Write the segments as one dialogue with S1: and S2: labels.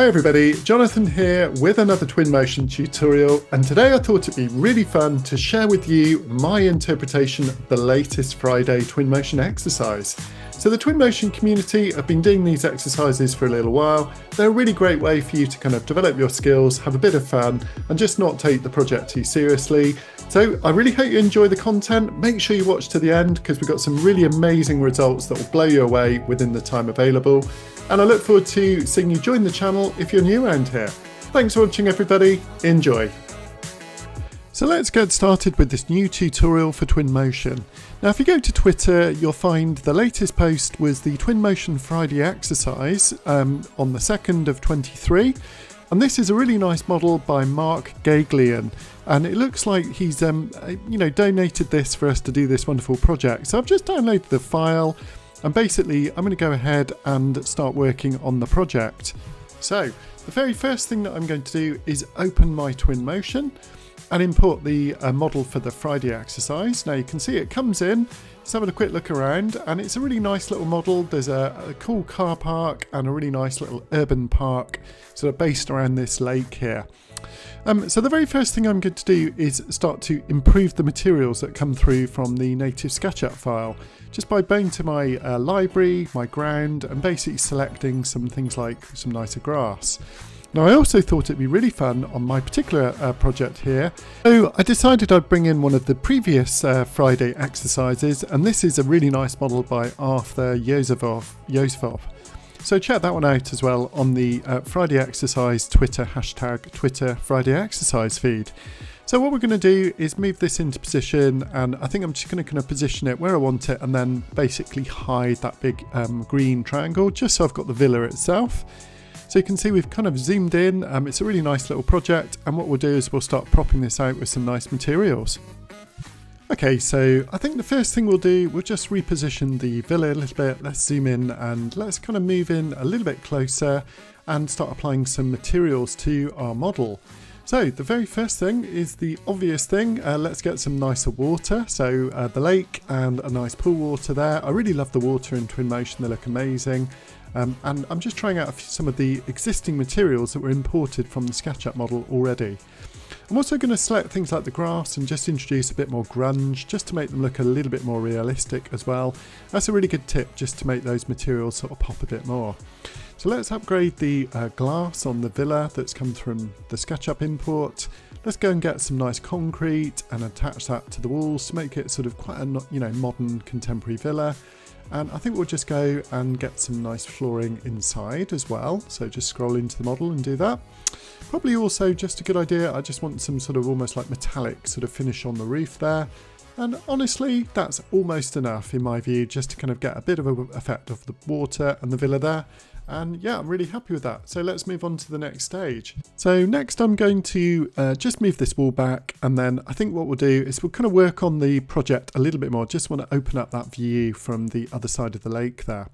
S1: Hey everybody, Jonathan here with another Twinmotion tutorial, and today I thought it'd be really fun to share with you my interpretation of the latest Friday Twinmotion exercise. So the Twinmotion community have been doing these exercises for a little while. They're a really great way for you to kind of develop your skills, have a bit of fun, and just not take the project too seriously. So I really hope you enjoy the content. Make sure you watch to the end because we've got some really amazing results that will blow you away within the time available. And I look forward to seeing you join the channel if you're new around here. Thanks for watching everybody, enjoy. So let's get started with this new tutorial for Twinmotion. Now if you go to Twitter, you'll find the latest post was the Twinmotion Friday exercise on the 2nd of 23. And this is a really nice model by Mark Gaglian. And it looks like he's donated this for us to do this wonderful project. So I've just downloaded the file. And basically, I'm going to go ahead and start working on the project. So the very first thing that I'm going to do is open my Twinmotion and import the model for the Friday exercise. Now you can see it comes in. Let's have a quick look around, and it's a really nice little model. There's a cool car park and a really nice little urban park sort of based around this lake here. So the very first thing I'm going to do is start to improve the materials that come through from the native SketchUp file, just by going to my library, my ground, and basically selecting some things like some nicer grass. Now I also thought it'd be really fun on my particular project here, so I decided I'd bring in one of the previous Friday exercises, and this is a really nice model by Arthur Yosefov. So check that one out as well on the Friday exercise Twitter, #Twitter Friday exercise feed. So what we're going to do is move this into position, and I think I'm just going to kind of position it where I want it and then basically hide that big green triangle just so I've got the villa itself. So you can see we've kind of zoomed in. It's a really nice little project, and what we'll do is we'll start propping this out with some nice materials. Okay, so I think the first thing we'll do, we'll just reposition the villa a little bit. Let's zoom in and let's kind of move in a little bit closer and start applying some materials to our model. So the very first thing is the obvious thing. Let's get some nicer water. So the lake and a nice pool water there. I really love the water in Twinmotion, they look amazing. And I'm just trying out some of the existing materials that were imported from the SketchUp model already. I'm also going to select things like the grass and just introduce a bit more grunge, just to make them look a little bit more realistic as well. That's a really good tip, just to make those materials sort of pop a bit more. So let's upgrade the glass on the villa that's come from the SketchUp import. Let's go and get some nice concrete and attach that to the walls to make it sort of quite a modern contemporary villa. And I think we'll just go and get some nice flooring inside as well. So just scroll into the model and do that. Probably also just a good idea, I just want some sort of almost like metallic sort of finish on the roof there. And honestly, that's almost enough in my view, just to kind of get a bit of an effect of the water and the villa there. And yeah, I'm really happy with that. So let's move on to the next stage. So next I'm going to just move this wall back, and then I think what we'll do is we'll kind of work on the project a little bit more. Just want to open up that view from the other side of the lake there.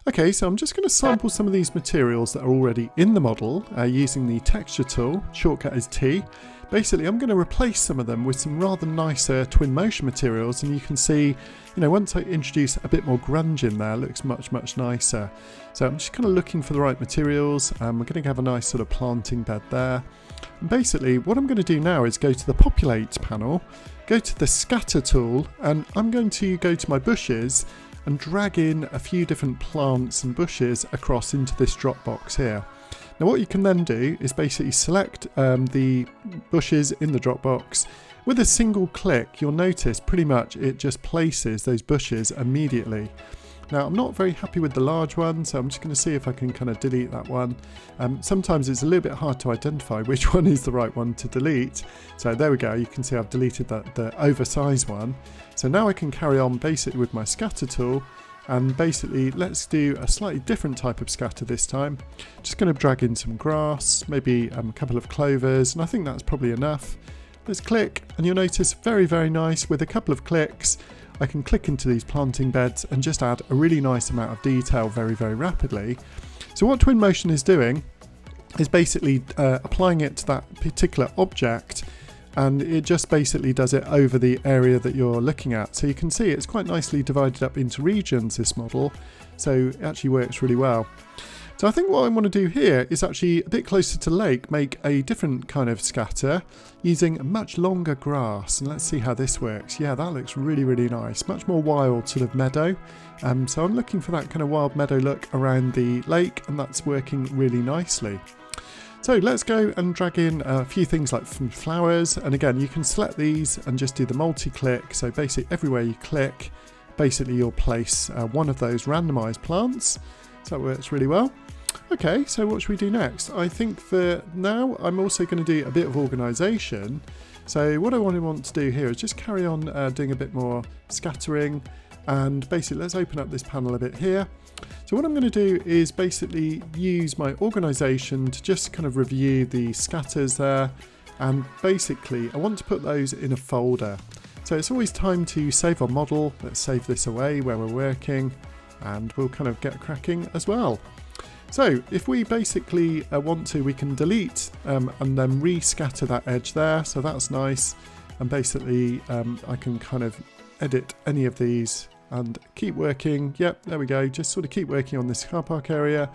S1: Okay, so I'm just going to sample some of these materials that are already in the model using the texture tool. Shortcut is T. Basically, I'm going to replace some of them with some rather nicer Twinmotion materials, and you can see, once I introduce a bit more grunge in there, it looks much, much nicer. So I'm just kind of looking for the right materials, and we're going to have a nice sort of planting bed there. And basically, what I'm going to do now is go to the Populate panel, go to the Scatter tool, and I'm going to go to my bushes and drag in a few different plants and bushes across into this drop box here. Now what you can then do is basically select the bushes in the drop box. With a single click, you'll notice pretty much it just places those bushes immediately. Now I'm not very happy with the large one, so I'm just going to see if I can kind of delete that one. Sometimes it's a little bit hard to identify which one is the right one to delete. So there we go, you can see I've deleted the oversized one. So now I can carry on basically with my scatter tool, and basically let's do a slightly different type of scatter this time. Just going to drag in some grass, maybe a couple of clovers, and I think that's probably enough. Let's click, and you'll notice very, very nice. With a couple of clicks I can click into these planting beds and just add a really nice amount of detail very, very rapidly. So what Twinmotion is doing is basically applying it to that particular object, and it just basically does it over the area that you're looking at. So you can see it's quite nicely divided up into regions, this model, so it actually works really well. So I think what I want to do here is actually a bit closer to lake, make a different kind of scatter using much longer grass. And let's see how this works. Yeah, that looks really, really nice. Much more wild sort of meadow. So I'm looking for that kind of wild meadow look around the lake, and that's working really nicely. So let's go and drag in a few things like some flowers. And again, you can select these and just do the multi-click. So basically everywhere you click, basically you'll place one of those randomized plants. So that works really well. Okay, so what should we do next? I think for now, I'm also going to do a bit of organisation. So what I want to do here is just carry on doing a bit more scattering, and basically let's open up this panel a bit here. So what I'm going to do is basically use my organisation to just kind of review the scatters there, and basically I want to put those in a folder. So it's always time to save our model. Let's save this away where we're working, and we'll kind of get cracking as well. So if we basically want to, we can delete and then re-scatter that edge there. So that's nice. And basically I can kind of edit any of these and keep working. Yep, there we go. Just sort of keep working on this car park area.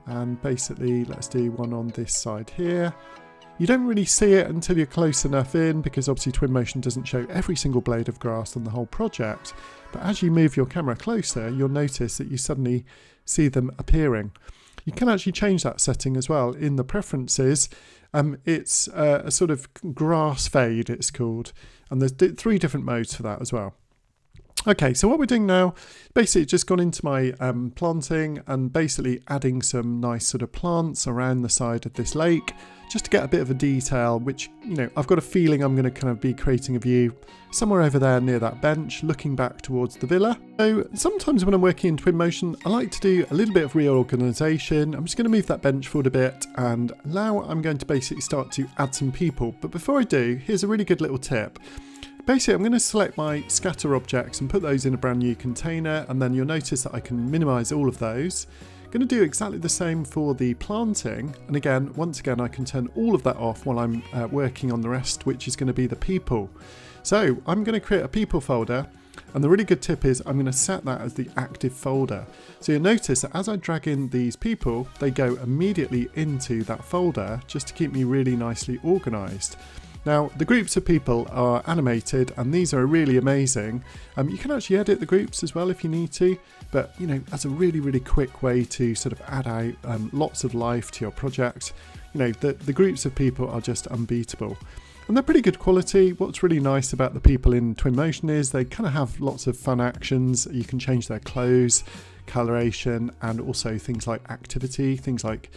S1: And basically let's do one on this side here. You don't really see it until you're close enough in, because obviously Twinmotion doesn't show every single blade of grass on the whole project. But as you move your camera closer, you'll notice that you suddenly see them appearing. You can actually change that setting as well in the preferences. It's a sort of grass fade, it's called. And there's 3 different modes for that as well. Okay, so what we're doing now, basically just gone into my planting and basically adding some nice sort of plants around the side of this lake, just to get a bit of a detail, which, you know, I've got a feeling I'm going to kind of be creating a view somewhere over there near that bench, looking back towards the villa. So sometimes when I'm working in Twinmotion, I like to do a little bit of reorganisation. I'm just going to move that bench forward a bit, and now I'm going to basically start to add some people. But before I do, here's a really good little tip. Basically, I'm going to select my scatter objects and put those in a brand new container, and then you'll notice that I can minimize all of those. I'm going to do exactly the same for the planting, and again, once again, I can turn all of that off while I'm working on the rest, which is going to be the people. So I'm going to create a people folder, and the really good tip is I'm going to set that as the active folder. So you'll notice that as I drag in these people, they go immediately into that folder, just to keep me really nicely organized. Now, the groups of people are animated, and these are really amazing. You can actually edit the groups as well if you need to, but you know, that's a really, really quick way to sort of add out lots of life to your project. You know, the groups of people are just unbeatable. And they're pretty good quality. What's really nice about the people in Twinmotion is they kind of have lots of fun actions. You can change their clothes, coloration, and also things like activity, things like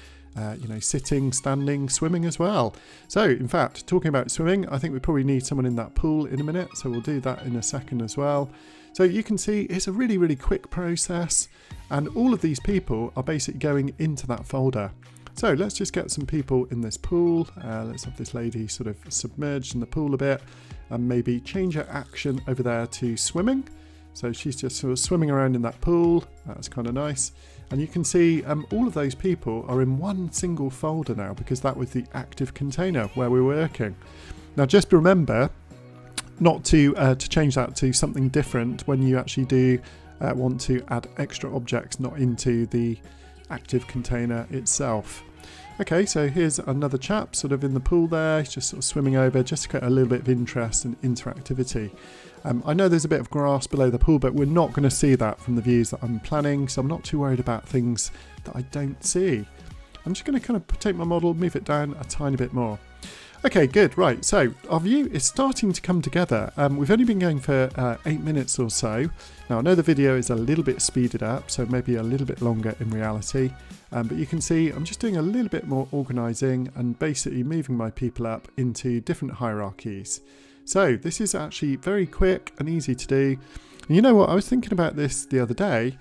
S1: you know, sitting, standing, swimming as well. So in fact, talking about swimming, I think we probably need someone in that pool in a minute, so we'll do that in a second as well. So you can see it's a really, really quick process, and all of these people are basically going into that folder. So let's just get some people in this pool. Let's have this lady sort of submerged in the pool a bit, and maybe change her action over there to swimming. So she's just sort of swimming around in that pool. That's kind of nice. And you can see all of those people are in one single folder now, because that was the active container where we're working. Now just remember not to change that to something different when you actually do want to add extra objects not into the active container itself. Okay, so here's another chap sort of in the pool there. He's just sort of swimming over, just to get a little bit of interest and interactivity. I know there's a bit of grass below the pool, but we're not going to see that from the views that I'm planning, so I'm not too worried about things that I don't see. I'm just going to kind of take my model, move it down a tiny bit more. Okay, good, right, so our view is starting to come together. We've only been going for 8 minutes or so. Now I know the video is a little bit speeded up, so maybe a little bit longer in reality, but you can see I'm just doing a little bit more organising and basically moving my people up into different hierarchies. So this is actually very quick and easy to do. And you know what, I was thinking about this the other day.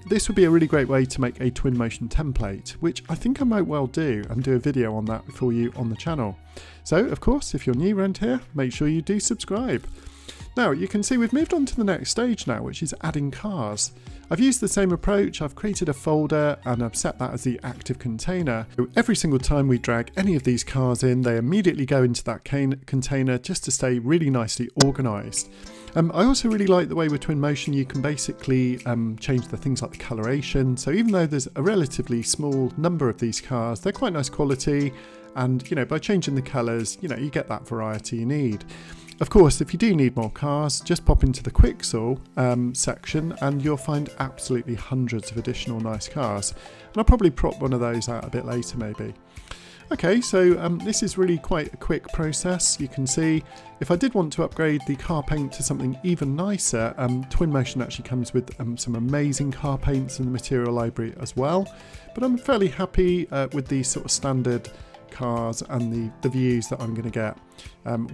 S1: This would be a really great way to make a Twinmotion template, which I think I might well do and do a video on that for you on the channel. So of course, if you're new around here, make sure you do subscribe. Now you can see we've moved on to the next stage now, which is adding cars. I've used the same approach. I've created a folder and I've set that as the active container. So every single time we drag any of these cars in, they immediately go into that container just to stay really nicely organized. I also really like the way with Twinmotion you can basically change the things like the coloration. So even though there's a relatively small number of these cars, they're quite nice quality, and by changing the colours, you get that variety you need. Of course, if you do need more cars, just pop into the Quicksort section and you'll find absolutely hundreds of additional nice cars. And I'll probably prop one of those out a bit later maybe. Okay, so this is really quite a quick process. You can see if I did want to upgrade the car paint to something even nicer, Twinmotion actually comes with some amazing car paints in the material library as well. But I'm fairly happy with these sort of standard cars and the views that I'm going to get.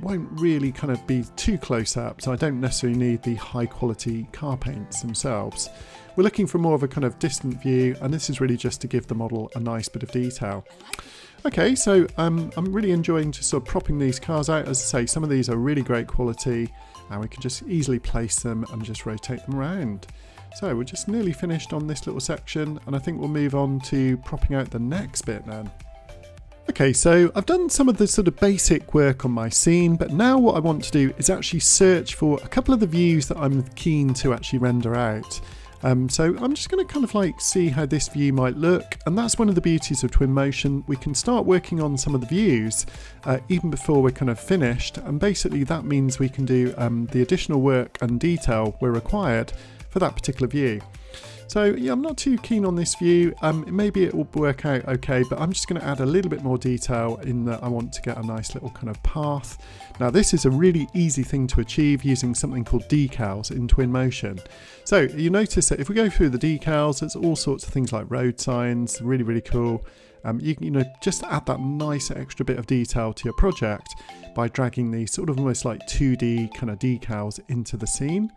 S1: Won't really kind of be too close up, so I don't necessarily need the high quality car paints themselves. We're looking for more of a kind of distant view, and this is really just to give the model a nice bit of detail. Okay, so I'm really enjoying just sort of propping these cars out. As I say, some of these are really great quality, and we can just easily place them and just rotate them around. So we're just nearly finished on this little section, and I think we'll move on to propping out the next bit then. Okay, so I've done some of the sort of basic work on my scene, but now what I want to do is actually search for a couple of the views that I'm keen to actually render out. So I'm just going to kind of like see how this view might look, and that's one of the beauties of Twinmotion. We can start working on some of the views even before we're kind of finished, and basically that means we can do the additional work and detail we're required for that particular view. So yeah, I'm not too keen on this view. Maybe it will work out okay, but I'm just going to add a little bit more detail in that I want to get a nice little kind of path. Now this is a really easy thing to achieve using something called decals in Twinmotion. So you notice that if we go through the decals, there's all sorts of things like road signs, really, really cool. You can just add that nice extra bit of detail to your project by dragging these sort of almost like 2D kind of decals into the scene.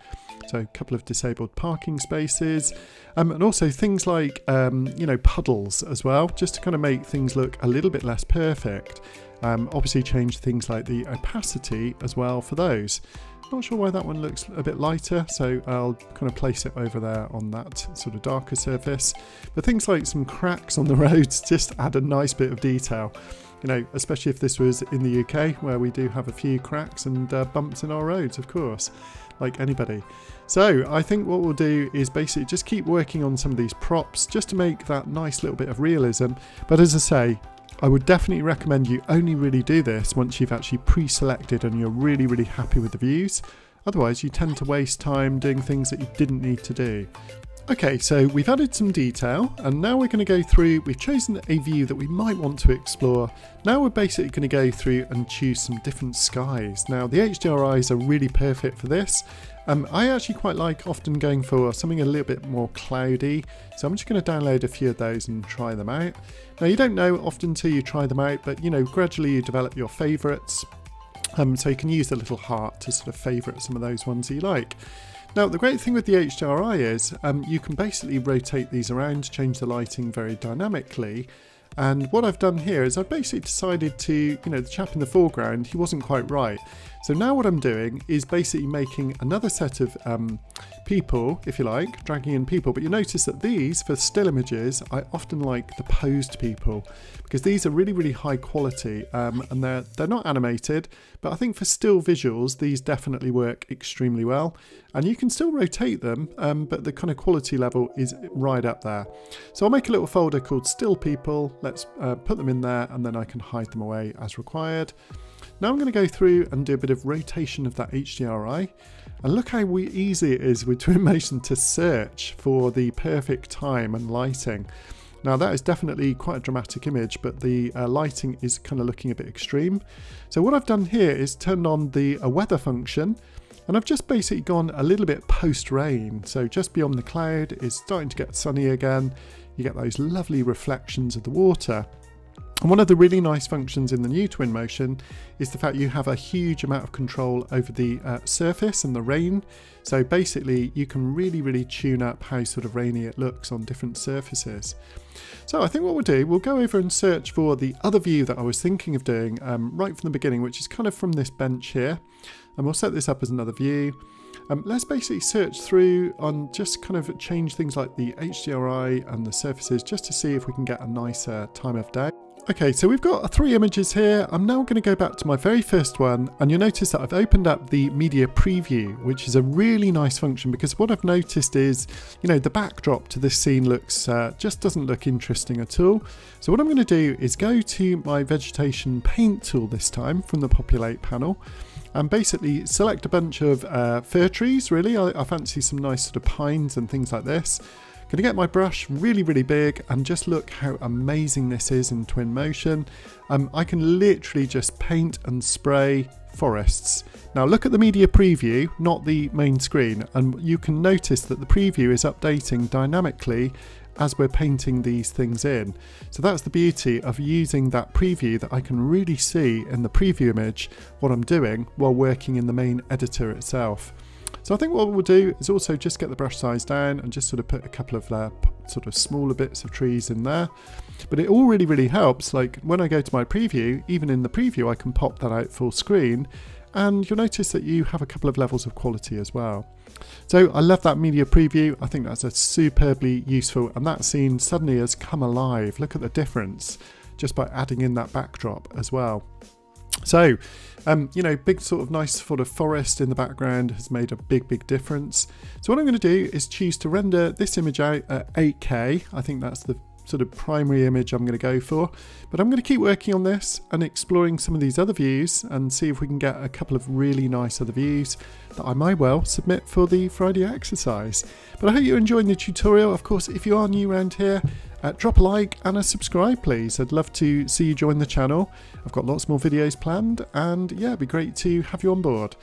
S1: So a couple of disabled parking spaces, and also things like puddles as well, just to kind of make things look a little bit less perfect. Obviously change things like the opacity as well for those. Not sure why that one looks a bit lighter, so I'll kind of place it over there on that sort of darker surface. But things like some cracks on the roads just add a nice bit of detail. Especially if this was in the UK, where we do have a few cracks and bumps in our roads, of course, like anybody. So I think what we'll do is basically just keep working on some of these props just to make that nice little bit of realism. But as I say, I would definitely recommend you only really do this once you've actually pre-selected and you're really, really happy with the views. Otherwise, you tend to waste time doing things that you didn't need to do. Okay, so we've added some detail, and now we're going to go through, we've chosen a view that we might want to explore. Now we're basically going to go through and choose some different skies. Now the HDRIs are really perfect for this. I actually quite like often going for something a little bit more cloudy, so I'm just going to download a few of those and try them out. Now you don't know often until you try them out, but gradually you develop your favourites, so you can use the little heart to sort of favourite some of those ones that you like. Now the great thing with the HDRI is you can basically rotate these around, change the lighting very dynamically. And what I've done here is I've basically decided to, the chap in the foreground, he wasn't quite right. So now what I'm doing is basically making another set of people, if you like, dragging in people. But you notice that these, for still images, I often like the posed people because these are really, really high quality and they're not animated. But I think for still visuals, these definitely work extremely well. And you can still rotate them, but the kind of quality level is right up there. So I'll make a little folder called still people. Let's put them in there, and then I can hide them away as required. Now I'm going to go through and do a bit of rotation of that HDRI, and look how easy it is with Twinmotion to search for the perfect time and lighting. Now that is definitely quite a dramatic image, but the lighting is kind of looking a bit extreme. So what I've done here is turned on the weather function, and I've just basically gone a little bit post-rain. So just beyond the cloud, it's starting to get sunny again. You get those lovely reflections of the water. And one of the really nice functions in the new Twinmotion is the fact you have a huge amount of control over the surface and the rain. So basically you can really, really tune up how sort of rainy it looks on different surfaces. So I think what we'll do, we'll go over and search for the other view that I was thinking of doing right from the beginning, which is kind of from this bench here. And we'll set this up as another view. Let's basically search through and just kind of change things like the HDRI and the surfaces just to see if we can get a nicer time of day. Okay, so we've got 3 images here. I'm now going to go back to my very first one, and you'll notice that I've opened up the media preview, which is a really nice function because what I've noticed is, you know, the backdrop to this scene looks just doesn't look interesting at all. So what I'm going to do is go to my vegetation paint tool this time from the populate panel and basically select a bunch of fir trees. Really, I fancy some nice sort of pines and things like this. Going to get my brush really big and just look how amazing this is in Twinmotion. I can literally just paint and spray forests. Now look at the media preview, not the main screen, and you can notice that the preview is updating dynamically as we're painting these things in. So that's the beauty of using that preview, that I can really see in the preview image what I'm doing while working in the main editor itself. So I think what we'll do is also just get the brush size down and just sort of put a couple of sort of smaller bits of trees in there. But it all really helps, like when I go to my preview, even in the preview I can pop that out full screen, and you'll notice that you have a couple of levels of quality as well. So I love that media preview. I think that's a superbly useful, and that scene suddenly has come alive. Look at the difference just by adding in that backdrop as well. So, you know, big sort of nice sort of forest in the background has made a big difference. So what I'm going to do is choose to render this image out at 8K. I think that's the sort of primary image I'm going to go for, but I'm going to keep working on this and exploring some of these other views and see if we can get a couple of really nice other views that I might well submit for the Friday exercise. But I hope you're enjoying the tutorial. Of course, if you are new around here, drop a like and a subscribe please. I'd love to see you join the channel. I've got lots more videos planned, and yeah, it'd be great to have you on board.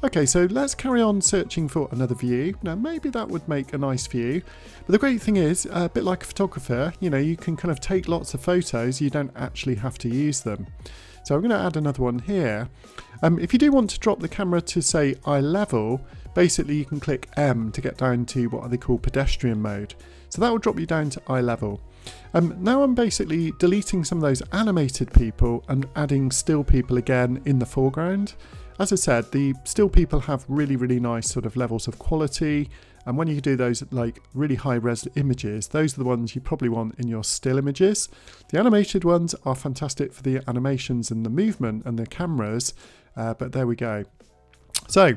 S1: Okay, so let's carry on searching for another view. Now maybe that would make a nice view, but the great thing is, a bit like a photographer, you know, you can kind of take lots of photos, you don't actually have to use them. So I'm going to add another one here. If you do want to drop the camera to say eye level, basically you can click M to get down to what they call pedestrian mode. So that will drop you down to eye level. Now I'm basically deleting some of those animated people and adding still people again in the foreground. As I said, the still people have really nice sort of levels of quality, and when you do those like really high res images, those are the ones you probably want in your still images. The animated ones are fantastic for the animations and the movement and the cameras, but there we go. So,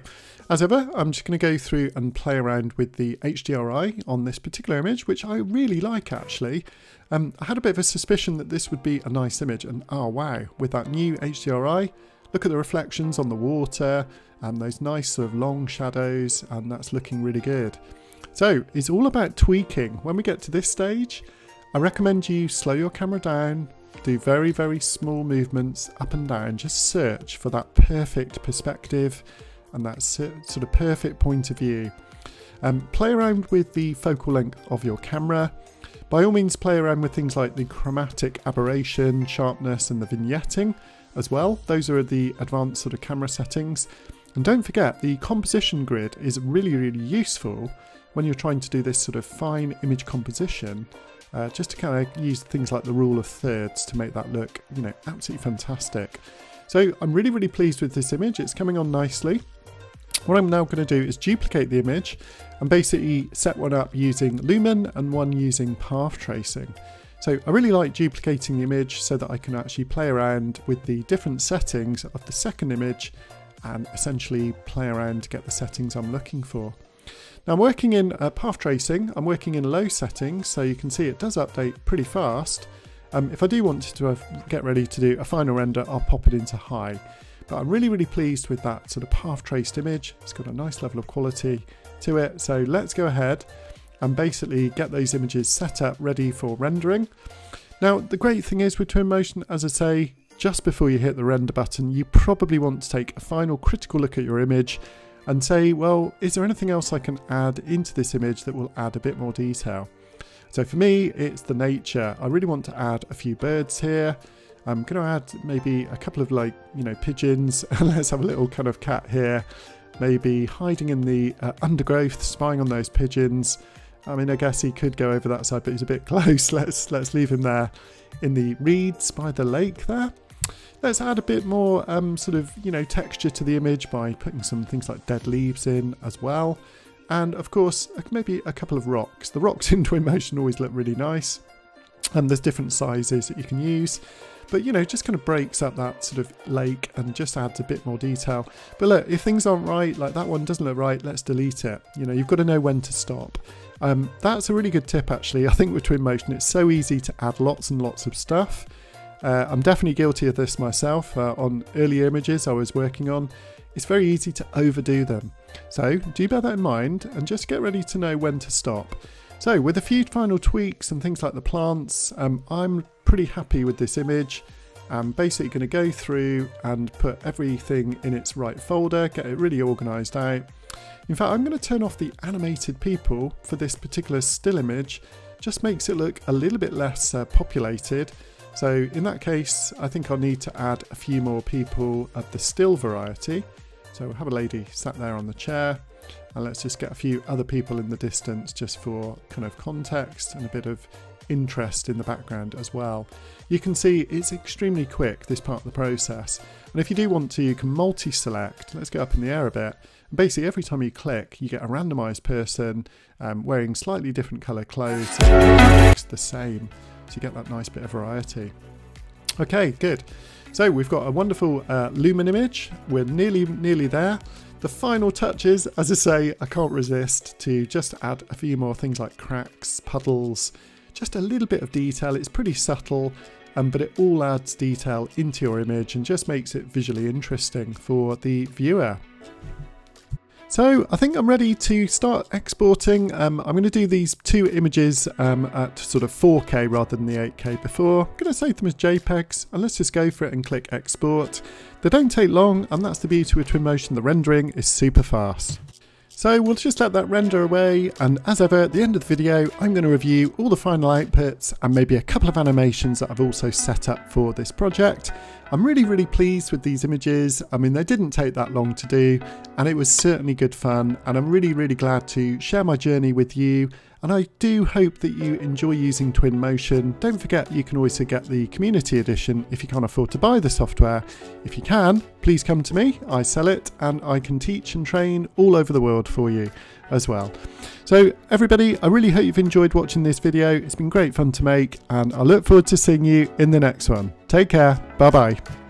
S1: as ever, I'm just going to go through and play around with the HDRI on this particular image, which I really like actually. I had a bit of a suspicion that this would be a nice image, and oh wow, with that new HDRI, look at the reflections on the water and those nice sort of long shadows, and that's looking really good. So, it's all about tweaking. When we get to this stage, I recommend you slow your camera down, do very small movements up and down, just search for that perfect perspective and that sort of perfect point of view. Play around with the focal length of your camera. By all means, play around with things like the chromatic aberration, sharpness and the vignetting as well. Those are the advanced sort of camera settings. And don't forget, the composition grid is really useful when you're trying to do this sort of fine image composition, just to kind of use things like the rule of thirds to make that look, you know, absolutely fantastic. So I'm really pleased with this image. It's coming on nicely. What I'm now going to do is duplicate the image and basically set one up using lumen and one using path tracing. So I really like duplicating the image so that I can actually play around with the different settings of the second image and essentially play around to get the settings I'm looking for. Now I'm working in path tracing, I'm working in low settings, so you can see it does update pretty fast. If I do want to get ready to do a final render, I'll pop it into high. But I'm really pleased with that sort of path traced image. It's got a nice level of quality to it. So let's go ahead and basically get those images set up ready for rendering. Now the great thing is with Twinmotion, as I say, just before you hit the render button, you probably want to take a final critical look at your image and say, well, is there anything else I can add into this image that will add a bit more detail? So for me, it's the nature. I really want to add a few birds here. I'm going to add maybe a couple of, like, you know, pigeons. Let's have a little kind of cat here, maybe hiding in the undergrowth, spying on those pigeons. I mean, I guess he could go over that side, but he's a bit close. Let's leave him there in the reeds by the lake there. Let's add a bit more sort of, you know, texture to the image by putting some things like dead leaves in as well. And of course, maybe a couple of rocks. The rocks in Twinmotion always look really nice. And there's different sizes that you can use. but you know, just kind of breaks up that sort of lake and just adds a bit more detail. But look, if things aren't right, like that one doesn't look right, let's delete it. You know, you've got to know when to stop. That's a really good tip actually. I think with Twinmotion it's so easy to add lots and lots of stuff. I'm definitely guilty of this myself. On earlier images I was working on, it's very easy to overdo them. So do bear that in mind and just get ready to know when to stop. So with a few final tweaks and things like the plants, I'm pretty happy with this image. I'm basically going to go through and put everything in its right folder, get it really organised out. In fact, I'm going to turn off the animated people for this particular still image. Just makes it look a little bit less populated. So in that case, I think I'll need to add a few more people of the still variety. So we'll have a lady sat there on the chair, and let's just get a few other people in the distance just for kind of context and a bit of interest in the background as well. You can see it's extremely quick, this part of the process. And if you do want to, you can multi-select. Let's get up in the air a bit. And basically every time you click, you get a randomized person wearing slightly different color clothes. It looks the same. So you get that nice bit of variety. Okay, good. So we've got a wonderful lumen image. We're nearly there. The final touches, as I say, I can't resist to just add a few more things like cracks, puddles, just a little bit of detail. It's pretty subtle, but it all adds detail into your image and just makes it visually interesting for the viewer. So I think I'm ready to start exporting. I'm going to do these two images at sort of 4K rather than the 8K before. I'm going to save them as JPEGs, and let's just go for it and click export. They don't take long, and that's the beauty with Twinmotion. The rendering is super fast. So we'll just let that render away, and as ever at the end of the video I'm going to review all the final outputs and maybe a couple of animations that I've also set up for this project. I'm really pleased with these images. I mean, they didn't take that long to do, and it was certainly good fun, and I'm really glad to share my journey with you. And I do hope that you enjoy using Twinmotion. Don't forget you can also get the community edition if you can't afford to buy the software. If you can, please come to me. I sell it and I can teach and train all over the world for you as well. So everybody, I really hope you've enjoyed watching this video. It's been great fun to make, and I look forward to seeing you in the next one. Take care. Bye bye.